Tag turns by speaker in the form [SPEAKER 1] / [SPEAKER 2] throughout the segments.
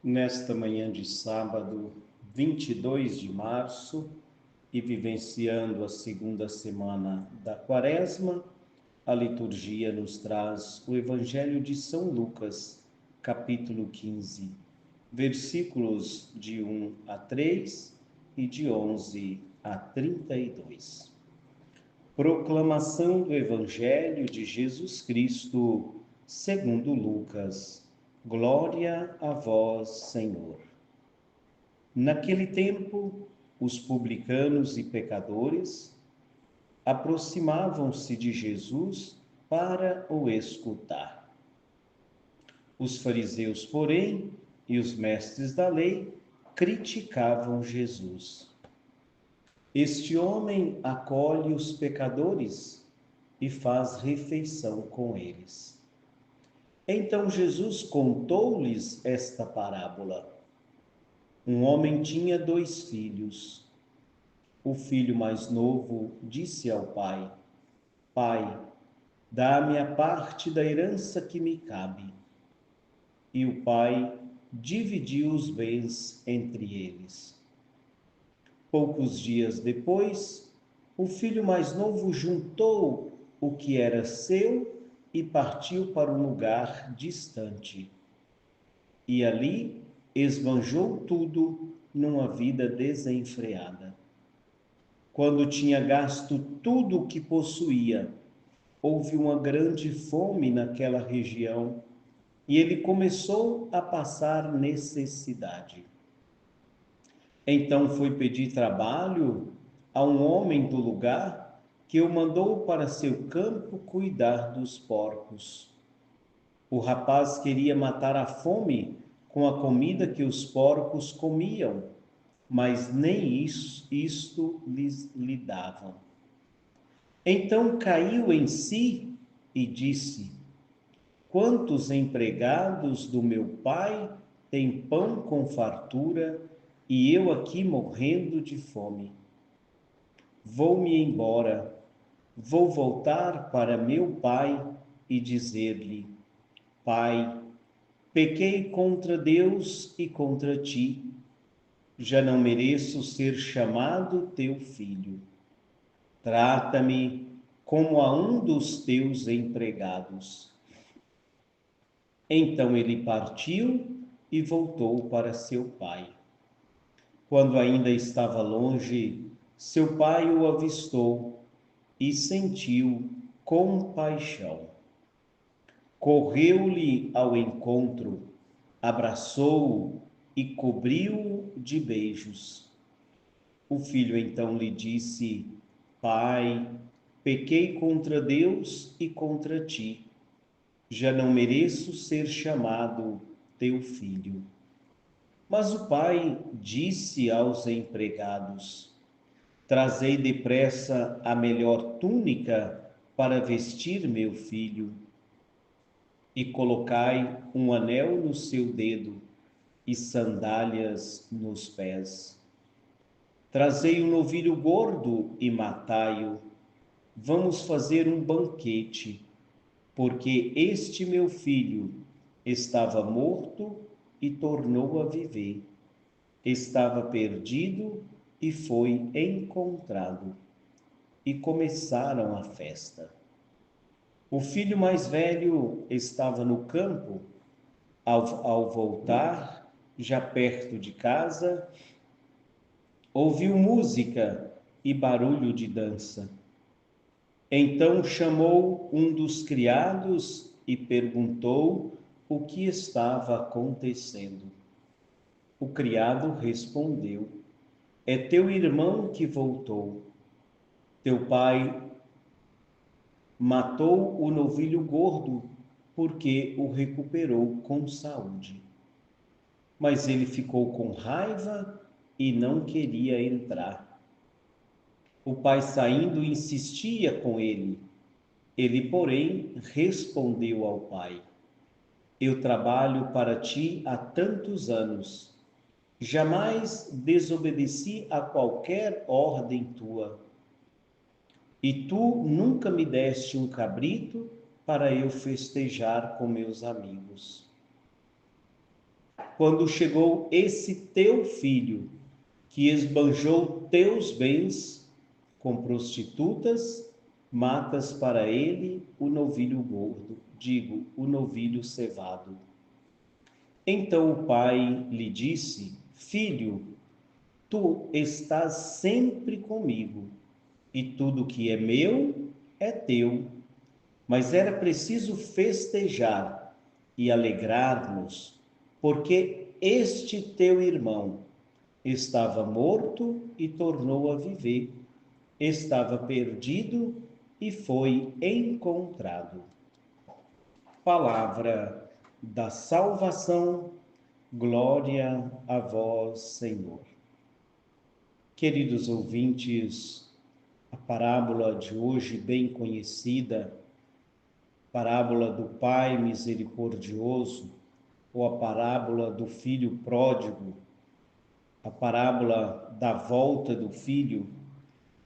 [SPEAKER 1] Nesta manhã de sábado, 22 de março, e vivenciando a segunda semana da Quaresma, a liturgia nos traz o Evangelho de São Lucas, capítulo 15, versículos de 1 a 3 e de 11 a 32. Proclamação do Evangelho de Jesus Cristo, segundo Lucas. Glória a vós, Senhor. Naquele tempo, os publicanos e pecadores aproximavam-se de Jesus para o escutar. Os fariseus, porém, e os mestres da lei criticavam Jesus. Este homem acolhe os pecadores e faz refeição com eles. Então Jesus contou-lhes esta parábola. Um homem tinha 2 filhos. O filho mais novo disse ao pai: Pai, dá-me a parte da herança que me cabe. E o pai dividiu os bens entre eles. Poucos dias depois, o filho mais novo juntou o que era seu e partiu para um lugar distante. E ali esbanjou tudo numa vida desenfreada. Quando tinha gasto tudo o que possuía, houve uma grande fome naquela região e ele começou a passar necessidade. Então foi pedir trabalho a um homem do lugar que o mandou para seu campo cuidar dos porcos. O rapaz queria matar a fome com a comida que os porcos comiam, mas nem isto lhe davam. Então caiu em si e disse: Quantos empregados do meu pai têm pão com fartura e eu aqui morrendo de fome? Vou-me embora, vou voltar para meu pai e dizer-lhe: Pai, pequei contra Deus e contra ti. Já não mereço ser chamado teu filho. Trata-me como a um dos teus empregados. Então ele partiu e voltou para seu pai. Quando ainda estava longe, seu pai o avistou e sentiu compaixão. Correu-lhe ao encontro, abraçou-o e cobriu-o de beijos. O filho então lhe disse: Pai, pequei contra Deus e contra ti. Já não mereço ser chamado teu filho. Mas o pai disse aos empregados: Trazei depressa a melhor túnica para vestir meu filho, e colocai um anel no seu dedo e sandálias nos pés. Trazei um novilho gordo e matai-o. Vamos fazer um banquete, porque este meu filho estava morto e tornou a viver. Estava perdido e foi encontrado. E começaram a festa. O filho mais velho estava no campo. Ao voltar, já perto de casa, ouviu música e barulho de dança. Então chamou um dos criados e perguntou o que estava acontecendo. O criado respondeu: É teu irmão que voltou. Teu pai matou o novilho gordo porque o recuperou com saúde. Mas ele ficou com raiva e não queria entrar. O pai, saindo, insistia com ele. Ele, porém, respondeu ao pai: Eu trabalho para ti há tantos anos. Jamais desobedeci a qualquer ordem tua. E tu nunca me deste um cabrito para eu festejar com meus amigos. quando chegou esse teu filho, que esbanjou teus bens com prostitutas, matas para ele o novilho gordo, digo, o novilho cevado. Então o pai lhe disse: Filho, tu estás sempre comigo, e tudo que é meu é teu. Mas era preciso festejar e alegrar-nos, porque este teu irmão estava morto e tornou a viver, estava perdido e foi encontrado. Palavra da salvação, glória a vós, Senhor. Queridos ouvintes, a parábola de hoje, bem conhecida, parábola do Pai misericordioso, ou a parábola do filho pródigo, a parábola da volta do filho.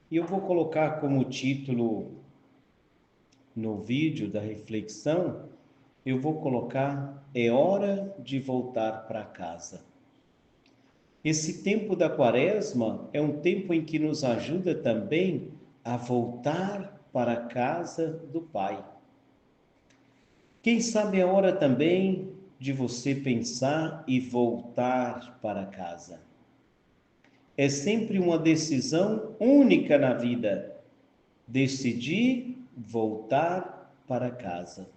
[SPEAKER 1] E eu vou colocar como título no vídeo da reflexão, eu vou colocar: é hora de voltar para casa. Esse tempo da Quaresma é um tempo em que nos ajuda também a voltar para a casa do Pai. Quem sabe é hora também de você pensar e voltar para casa. É sempre uma decisão única na vida, decidir voltar para casa.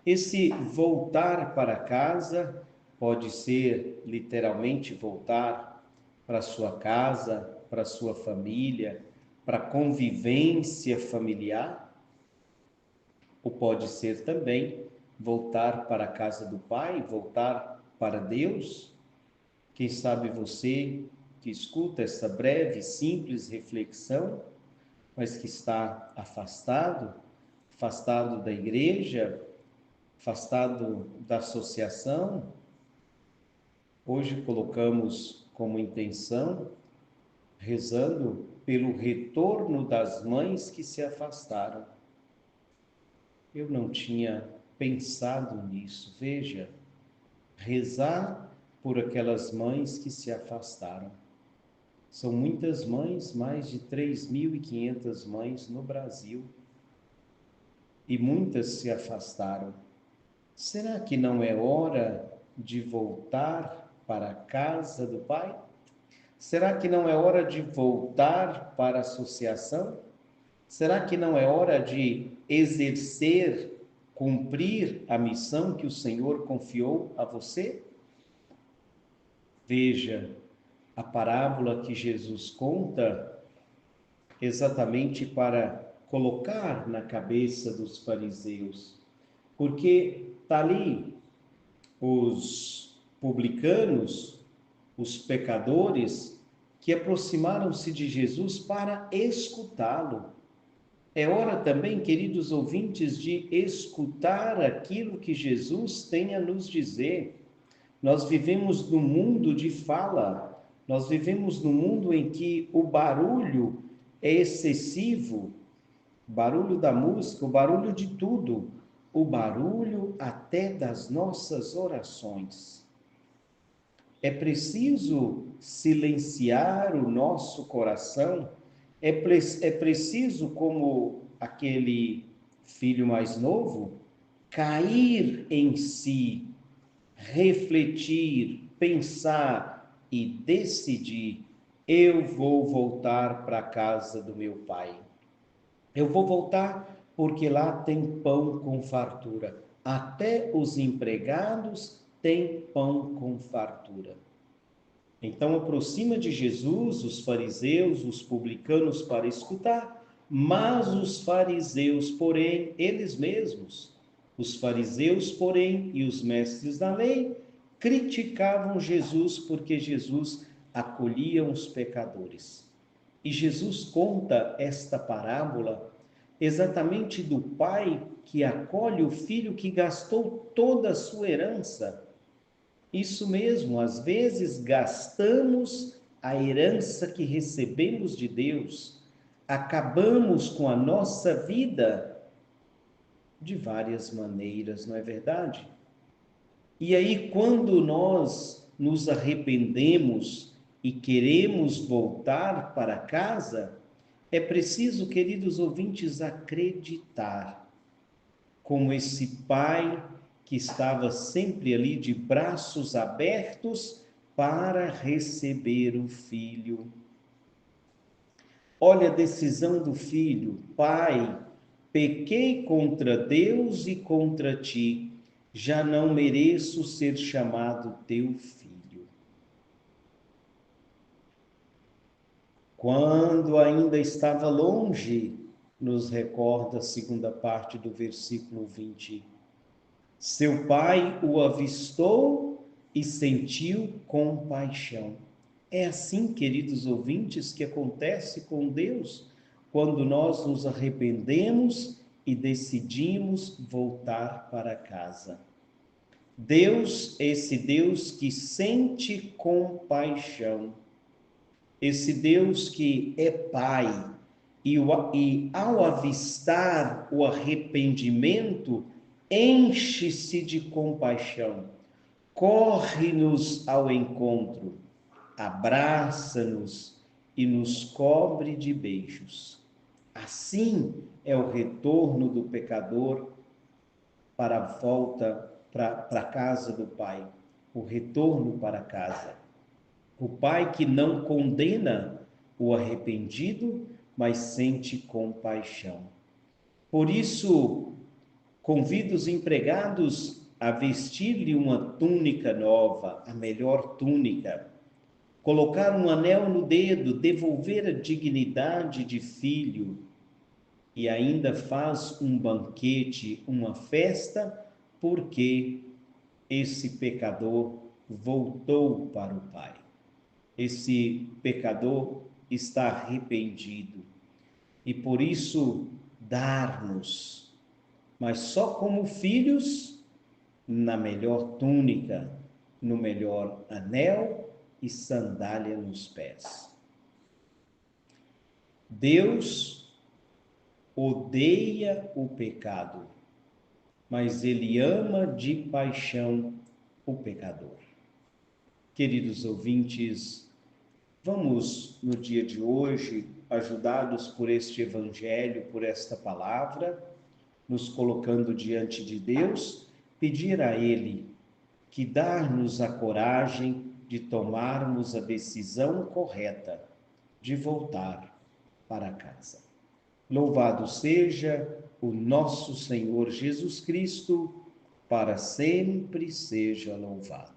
[SPEAKER 1] Esse voltar para casa pode ser literalmente voltar para sua casa, para sua família, para a convivência familiar, ou pode ser também voltar para a casa do Pai, voltar para Deus. Quem sabe você que escuta essa breve, simples reflexão, mas que está afastado da igreja, afastado da associação. Hoje colocamos como intenção, rezando pelo retorno das mães que se afastaram. Eu não tinha pensado nisso. Veja, rezar por aquelas mães que se afastaram. São muitas mães, mais de 3.500 mães no Brasil. E muitas se afastaram. Será que não é hora de voltar para a casa do Pai? Será que não é hora de voltar para a associação? Será que não é hora de exercer, cumprir a missão que o Senhor confiou a você? Veja a parábola que Jesus conta exatamente para colocar na cabeça dos fariseus, porque está ali os publicanos, os pecadores, que aproximaram-se de Jesus para escutá-lo. É hora também, queridos ouvintes, de escutar aquilo que Jesus tem a nos dizer. Nós vivemos num mundo de fala, nós vivemos num mundo em que o barulho é excessivo, o barulho da música, o barulho de tudo, o barulho até das nossas orações. É preciso silenciar o nosso coração, é preciso, como aquele filho mais novo, cair em si, refletir, pensar e decidir: eu vou voltar para a casa do meu pai. Eu vou voltar porque lá tem pão com fartura. Até os empregados têm pão com fartura. Então aproxima de Jesus os fariseus, os publicanos para escutar, mas os fariseus, porém, eles mesmos, os fariseus, porém, e os mestres da lei, criticavam Jesus porque Jesus acolhia os pecadores. E Jesus conta esta parábola exatamente do pai que acolhe o filho que gastou toda a sua herança. Isso mesmo, às vezes gastamos a herança que recebemos de Deus, acabamos com a nossa vida de várias maneiras, não é verdade? E aí, quando nós nos arrependemos e queremos voltar para casa, é preciso, queridos ouvintes, acreditar como esse pai que estava sempre ali de braços abertos para receber o filho. Olha a decisão do filho: Pai, pequei contra Deus e contra ti, já não mereço ser chamado teu filho. Quando ainda estava longe, nos recorda a segunda parte do versículo 20. Seu pai o avistou e sentiu compaixão. É assim, queridos ouvintes, que acontece com Deus quando nós nos arrependemos e decidimos voltar para casa. Deus, esse Deus que sente compaixão, esse Deus que é Pai, e ao avistar o arrependimento, enche-se de compaixão, corre-nos ao encontro, abraça-nos e nos cobre de beijos. Assim é o retorno do pecador para a volta para a casa do Pai, o retorno para casa. O Pai que não condena o arrependido, mas sente compaixão. Por isso, convida os empregados a vestir-lhe uma túnica nova, a melhor túnica, colocar um anel no dedo, devolver a dignidade de filho, e ainda faz um banquete, uma festa, porque esse pecador voltou para o Pai. Esse pecador está arrependido e por isso dar-nos, mas só como filhos, na melhor túnica, no melhor anel e sandália nos pés. Deus odeia o pecado, mas Ele ama de paixão o pecador. Queridos ouvintes, vamos no dia de hoje, ajudados por este Evangelho, por esta palavra, nos colocando diante de Deus, pedir a Ele que dá-nos a coragem de tomarmos a decisão correta de voltar para casa. Louvado seja o nosso Senhor Jesus Cristo, para sempre seja louvado.